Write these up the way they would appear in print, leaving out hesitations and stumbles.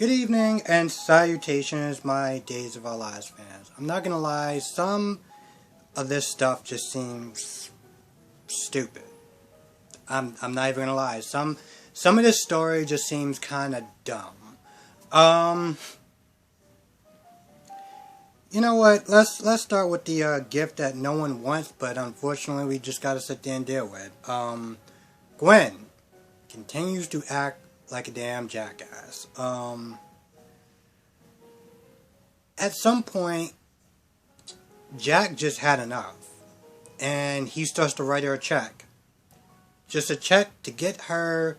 Good evening and salutations, my Days of Our Lives fans. I'm not gonna lie, some of this stuff just seems stupid. I'm not even gonna lie. Some of this story just seems kind of dumb. Um, you know what? Let's start with the gift that no one wants, but unfortunately we just gotta sit there and deal with. Gwen continues to act like a damn jackass. At some point, Jack just had enough, and he starts to write her a check. Just a check to get her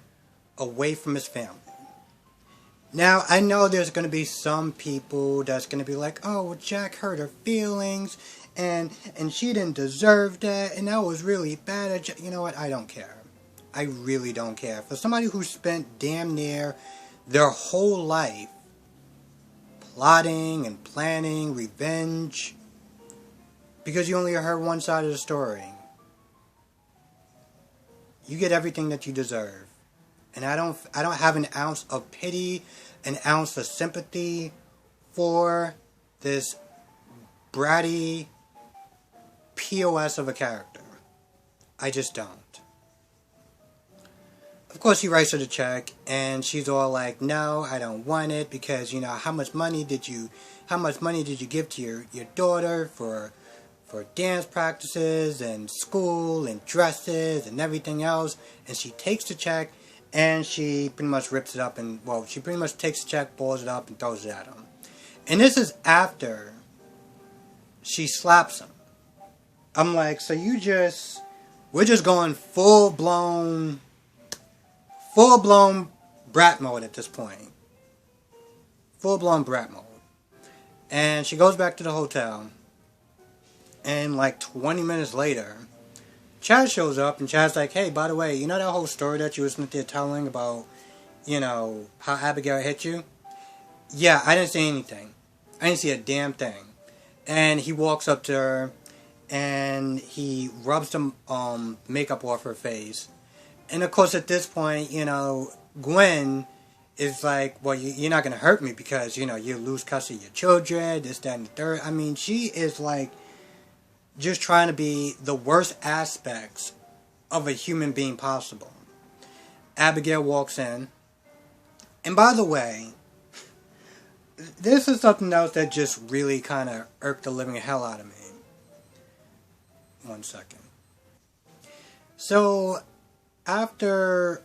away from his family. Now, I know there's going to be some people that's going to be like, oh, well, Jack hurt her feelings, and she didn't deserve that, and that was really bad. You know what? I don't care. I really don't care. For somebody who spent damn near their whole life plotting and planning revenge because you only heard one side of the story, you get everything that you deserve. And I don't have an ounce of pity, an ounce of sympathy for this bratty POS of a character. I just don't. Of course, he writes her the check, and she's all like, "No, I don't want it because how much money did you give to your daughter for dance practices and school and dresses and everything else?" And she takes the check, and she pretty much rips it up she pretty much takes the check, balls it up, and throws it at him. And this is after she slaps him. I'm like, so we're just going full blown brat mode at this point. Full blown brat mode. And she goes back to the hotel. And like 20 minutes later, Chad shows up, and Chad's like, hey, by the way, you know that whole story that you was there telling about, how Abigail hit you? Yeah, I didn't see anything. I didn't see a damn thing. And he walks up to her, and he rubs some makeup off her face. And of course, at this point, Gwen is like, well, you're not going to hurt me because, you lose custody of your children, this, that, and the third. I mean, she is like just trying to be the worst aspects of a human being possible. Abigail walks in. And by the way, this is something else that just really kind of irked the living hell out of me. One second. So after,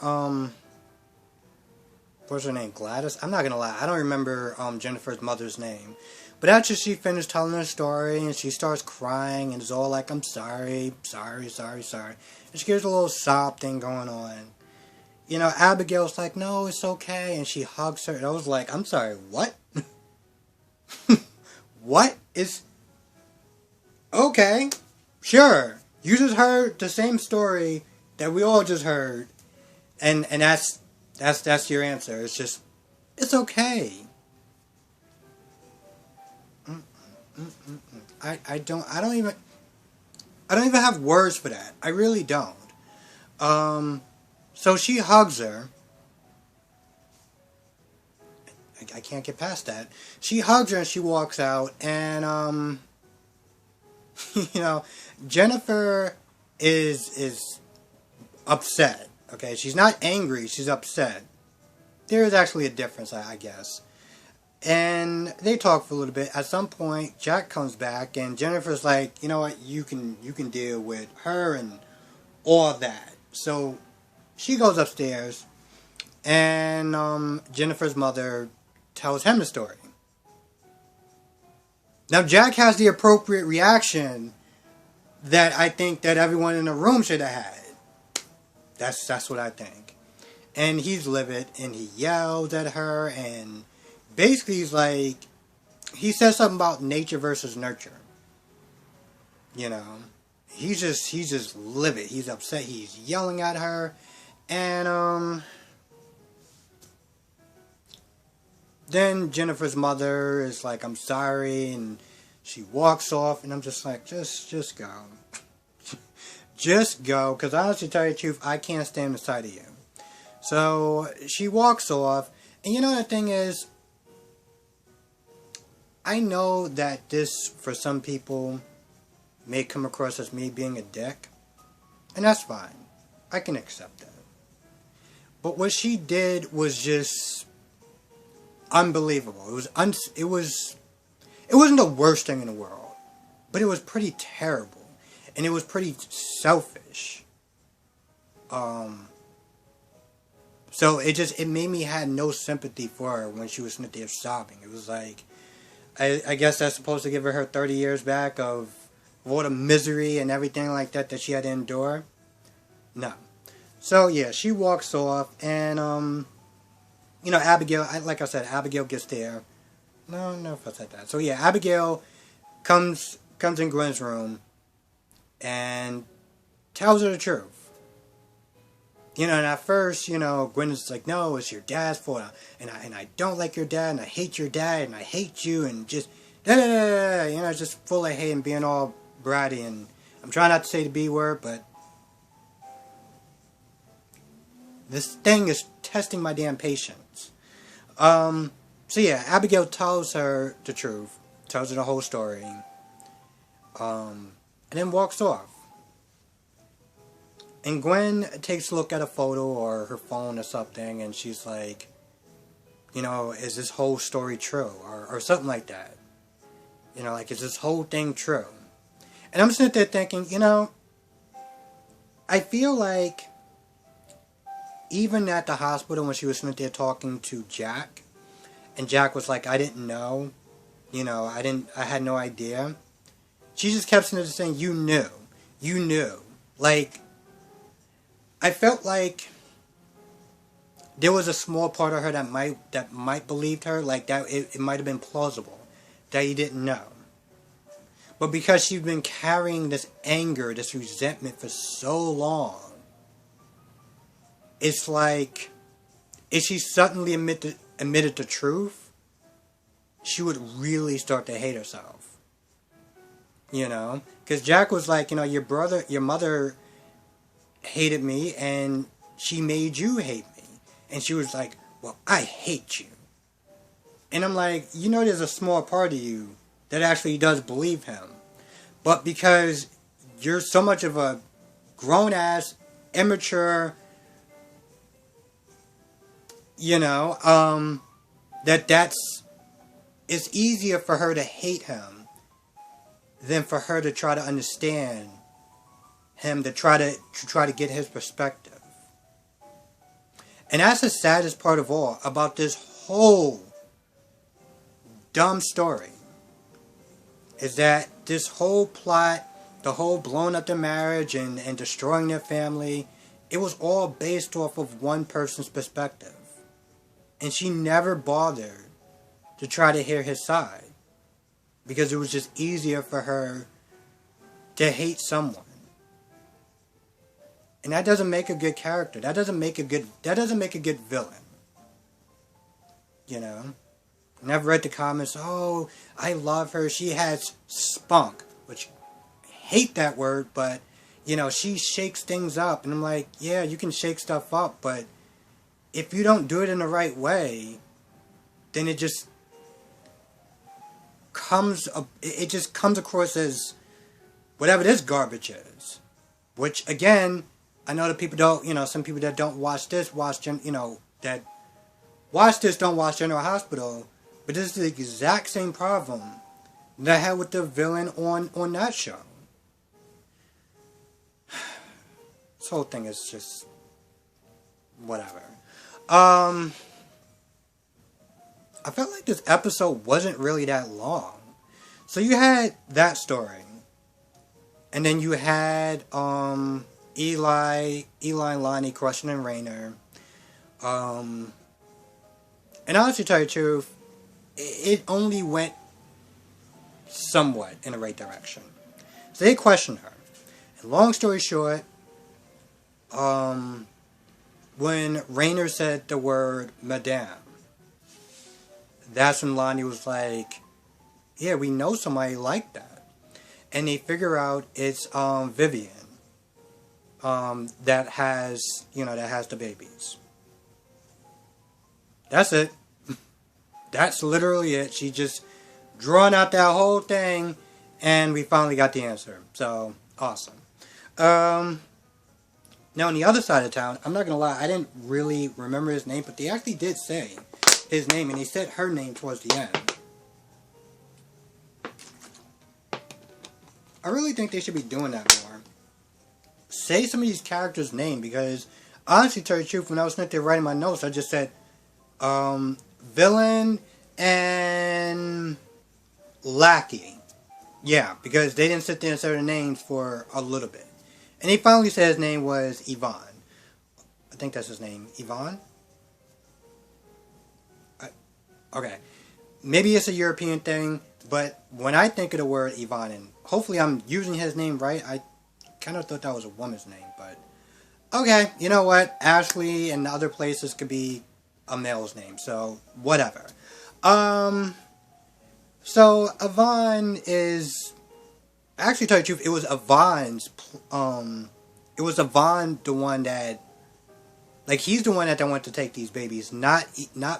what's her name, Gladys? I'm not gonna lie, I don't remember Jennifer's mother's name. But after she finished telling her story, and she starts crying, and is all like, I'm sorry. And she gets a little sob thing going on. Abigail's like, no, it's okay, and she hugs her, and I was like, I'm sorry, what? What is... Okay, sure, you just heard the same story that we all just heard, and that's your answer. It's just, it's okay. I don't even have words for that. I really don't. So she hugs her. I can't get past that. She hugs her and she walks out, and Jennifer is upset. Okay, she's not angry, she's upset. There is actually a difference, I guess. And they talk for a little bit. At some point, Jack comes back, and Jennifer's like, you know what, you can deal with her and all of that. So she goes upstairs, and Jennifer's mother tells him the story. Now Jack has the appropriate reaction that I think that everyone in the room should have had. That's what I think. And he's livid, and he yells at her, and basically he's like, he says something about nature versus nurture. He's just livid. He's upset. He's yelling at her, and then Jennifer's mother is like, I'm sorry, and she walks off, and I'm just like, just go. Just go, because honestly, to tell you the truth, I can't stand the sight of you. So she walks off, and the thing is, I know that this, for some people, may come across as me being a dick. And that's fine. I can accept that. But what she did was just unbelievable. It wasn't the worst thing in the world, but it was pretty terrible, and it was pretty selfish. So it made me have no sympathy for her when she was sitting there sobbing. It was like, I guess that's supposed to give her 30 years back of all the misery and everything like that she had to endure. No. So yeah, she walks off, and Abigail, like I said, Abigail gets there. No, if I said that. So yeah, Abigail comes in Gwen's room and tells her the truth. And at first, Gwen is like, no, it's your dad's fault, and I don't like your dad, and I hate your dad, and I hate you, and just just full of hate and being all bratty, and I'm trying not to say the B word, but this thing is testing my damn patience. So yeah, Abigail tells her the truth, tells her the whole story, and then walks off. And Gwen takes a look at a photo or her phone or something, and she's like, is this whole story true? Or something like that. Is this whole thing true? And I'm sitting there thinking, I feel like even at the hospital when she was sitting there talking to Jack, and Jack was like, I didn't know, I had no idea. She just kept sitting there saying, you knew. Like, I felt like there was a small part of her that might believe her, like that it might have been plausible that he didn't know. But because she'd been carrying this anger, this resentment for so long, it's like, if she suddenly admitted the truth, she would really start to hate herself. Because Jack was like, your mother hated me, and she made you hate me. And she was like, well, I hate you. And I'm like, there's a small part of you that actually does believe him. But because you're so much of a grown-ass, immature, it's easier for her to hate him than for her to try to understand him, to try to get his perspective. And that's the saddest part of all about this whole dumb story, is that this whole plot, the whole blowing up their marriage and destroying their family, it was all based off of one person's perspective. And she never bothered to try to hear his side, because it was just easier for her to hate someone. And that doesn't make a good character. That doesn't make a good villain. And I've read the comments, oh, I love her, she has spunk, which I hate that word, but she shakes things up. And I'm like, yeah, you can shake stuff up, but if you don't do it in the right way, then it just comes across as whatever this garbage is. Which, again, I know that people don't, some people that don't watch this, that watch this don't watch General Hospital, but this is the exact same problem that I had with the villain on that show. This whole thing is just whatever. I felt like this episode wasn't really that long. So you had that story. And then you had Eli and Lonnie questioning Rainer. And honestly, to tell you the truth, it only went somewhat in the right direction. So they questioned her. And long story short, when Rainer said the word Madame, that's when Lonnie was like, yeah, we know somebody like that. And they figure out it's Vivian that has the babies. That's it. That's literally it. She just drawn out that whole thing, and we finally got the answer. So, awesome. Now, on the other side of town, I'm not going to lie, I didn't really remember his name, but they actually did say his name, and they said her name towards the end. I really think they should be doing that more. Say some of these characters' name, because honestly, to tell you the truth, when I was sitting there writing my notes, I just said, villain and lackey. Yeah, because they didn't sit there and say their names for a little bit. And he finally said his name was Ivan. I think that's his name. Ivan? Okay. Maybe it's a European thing, but when I think of the word Ivan, and hopefully I'm using his name right, I kind of thought that was a woman's name, but okay, you know what? Ashley and other places could be a male's name, so whatever. So Ivan is, actually, to tell you the truth, it was Ivan's, it was Ivan the one that, like, he's the one that wanted to take these babies, not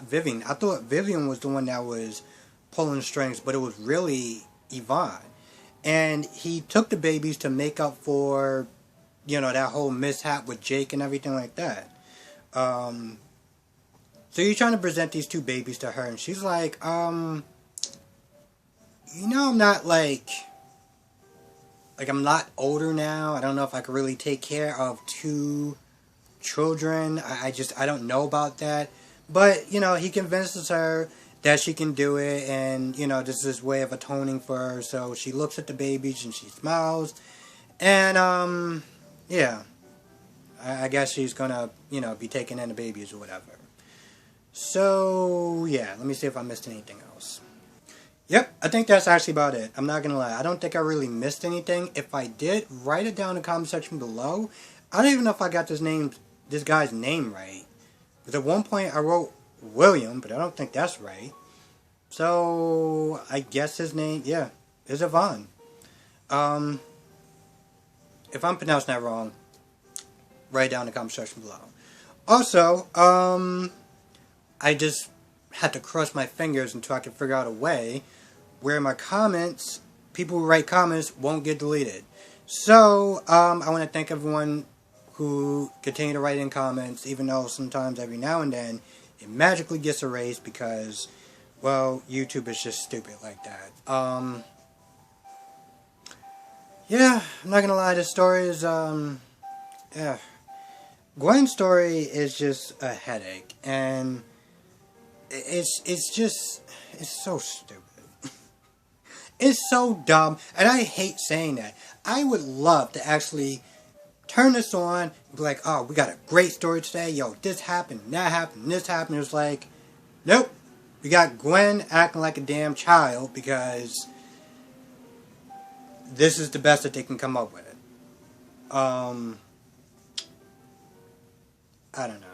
Vivian. I thought Vivian was the one that was pulling strings, but it was really Ivan. And he took the babies to make up for, you know, that whole mishap with Jake and everything like that. So you're trying to present these two babies to her, and she's like, you know, I'm not like I'm not older now. I don't know if I could really take care of two children. I don't know about that. But, you know, he convinces her that she can do it, and, you know, this is his way of atoning for her. So she looks at the babies and she smiles, and yeah, I guess she's gonna, you know, be taking in the babies or whatever. So yeah, let me see if I missed anything else. Yep, I think that's actually about it. I'm not gonna lie, I don't think I really missed anything. If I did, write it down in the comment section below. I don't even know if I got this guy's name right. Because at one point I wrote William, but I don't think that's right. So I guess his name, yeah, is Ivan. If I'm pronouncing that wrong, write it down in the comment section below. Also, I just had to cross my fingers until I could figure out a way where my comments, people who write comments, won't get deleted. So, I want to thank everyone who continue to write in comments, even though sometimes every now and then it magically gets erased because, well, YouTube is just stupid like that. Yeah, I'm not gonna lie, this story is, yeah. Gwen's story is just a headache, and it's so stupid. It's so dumb, and I hate saying that. I would love to actually turn this on and be like, oh, we got a great story today. Yo, this happened, that happened, this happened. It's like, nope. We got Gwen acting like a damn child because this is the best that they can come up with. I don't know.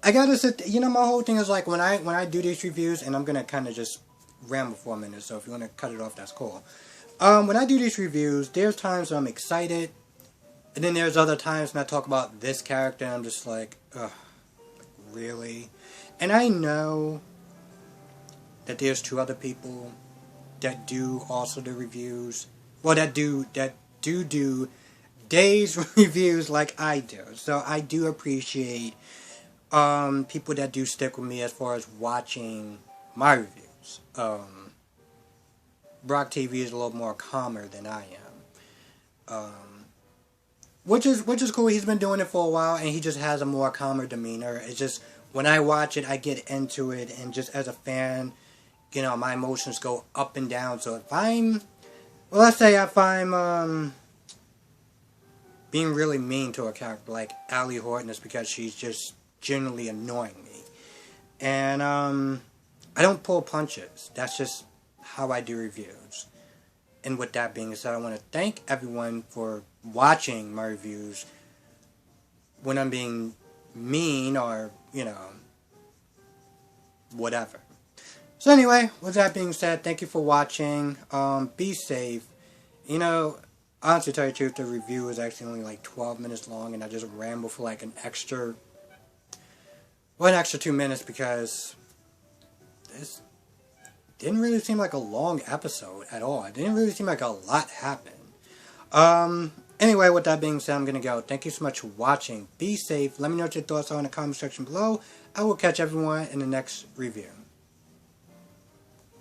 I gotta sit. You know, my whole thing is like when I do these reviews, and I'm gonna kind of just ramble for a minute. So if you want to cut it off, that's cool. When I do these reviews, there's times when I'm excited, and then there's other times when I talk about this character, and I'm just like, ugh, really? And I know that there's two other people that do also the reviews. Well, that do days reviews like I do. So I do appreciate people that do stick with me as far as watching my reviews. Brock TV is a little more calmer than I am. Which is cool. He's been doing it for a while, and he just has a more calmer demeanor. It's just, when I watch it, I get into it, and just as a fan, you know, my emotions go up and down. So if I'm, well, let's say if I'm, being really mean to a character like Allie Horton, is because she's just generally annoying me. And, I don't pull punches. That's just how I do reviews. And with that being said, I want to thank everyone for watching my reviews when I'm being mean or, you know, whatever. So anyway, with that being said, thank you for watching. Be safe. You know, honestly, to tell you the truth, the review is actually only like 12 minutes long, and I just ramble for like an extra 2 minutes because didn't really seem like a long episode at all. It didn't really seem like a lot happened. Anyway, with that being said, I'm going to go. Thank you so much for watching. Be safe. Let me know what your thoughts are in the comment section below. I will catch everyone in the next review.